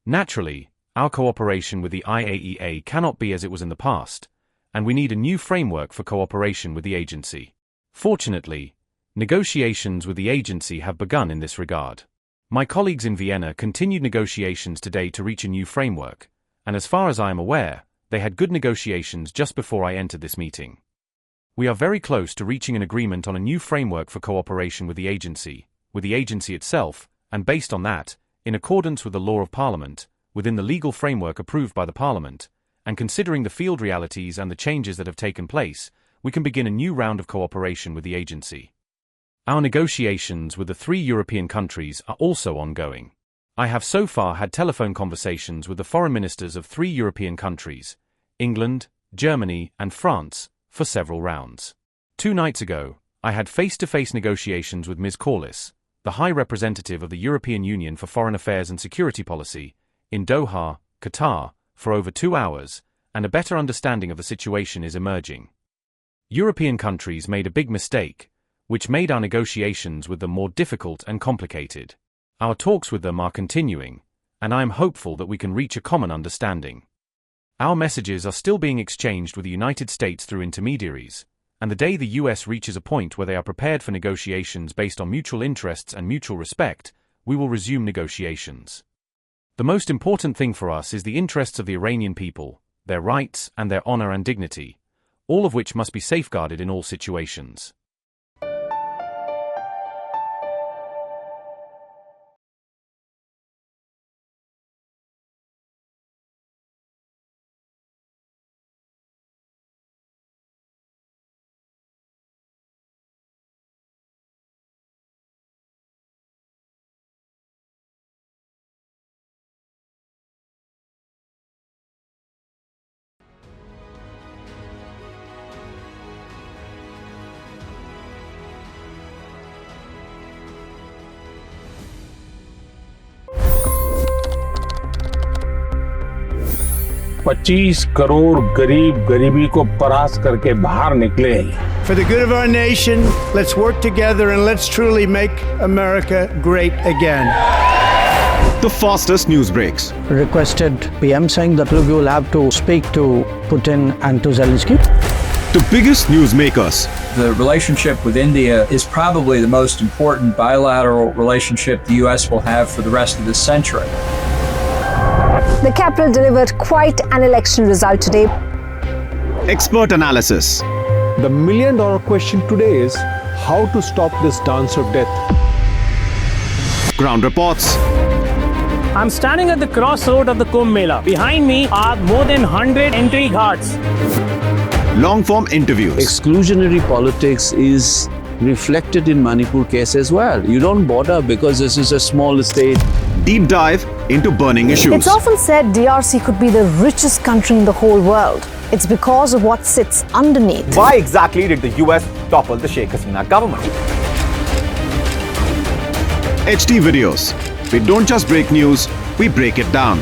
Naturally, our cooperation with the IAEA cannot be as it was in the past, and we need a new framework for cooperation with the agency. Fortunately, negotiations with the agency have begun in this regard. My colleagues in Vienna continued negotiations today to reach a new framework, and as far as I am aware, they had good negotiations just before I entered this meeting. We are very close to reaching an agreement on a new framework for cooperation with the agency itself, and based on that, in accordance with the law of Parliament, within the legal framework approved by the Parliament, and considering the field realities and the changes that have taken place, we can begin a new round of cooperation with the agency. Our negotiations with the 3 European countries are also ongoing. I have so far had telephone conversations with the foreign ministers of 3 European countries, England, Germany, and France, for several rounds. 2 nights ago, I had face-to-face negotiations with Ms. Corliss, the High Representative of the European Union for Foreign Affairs and Security Policy, in Doha, Qatar, for over 2 hours, and a better understanding of the situation is emerging. European countries made a big mistake, which made our negotiations with them more difficult and complicated. Our talks with them are continuing, and I am hopeful that we can reach a common understanding. Our messages are still being exchanged with the United States through intermediaries, and the day the US reaches a point where they are prepared for negotiations based on mutual interests and mutual respect, we will resume negotiations. The most important thing for us is the interests of the Iranian people, their rights and their honor and dignity, all of which must be safeguarded in all situations. $25 crore गरीब गरीबी को परास्त करके बाहर निकले। For the good of our nation, let's work together and let's truly make America great again. The fastest news breaks. Requested PM saying that look, you will have to speak to Putin and to Zelensky. The biggest news makers. The relationship with India is probably the most important bilateral relationship the US will have for the rest of this century. The capital delivered quite an election result today. Expert analysis. The million-dollar question today is how to stop this dance of death. Ground reports. I'm standing at the crossroad of the Kumbh Mela. Behind me are more than 100 entry ghats. Long-form interviews. Exclusionary politics is reflected in Manipur case as well. You don't bother because this is a small state. Deep dive into burning issues. It's often said DRC could be the richest country in the whole world. It's because of what sits underneath. Why exactly did the US topple the Sheikh Hasina government? HT videos. We don't just break news, we break it down.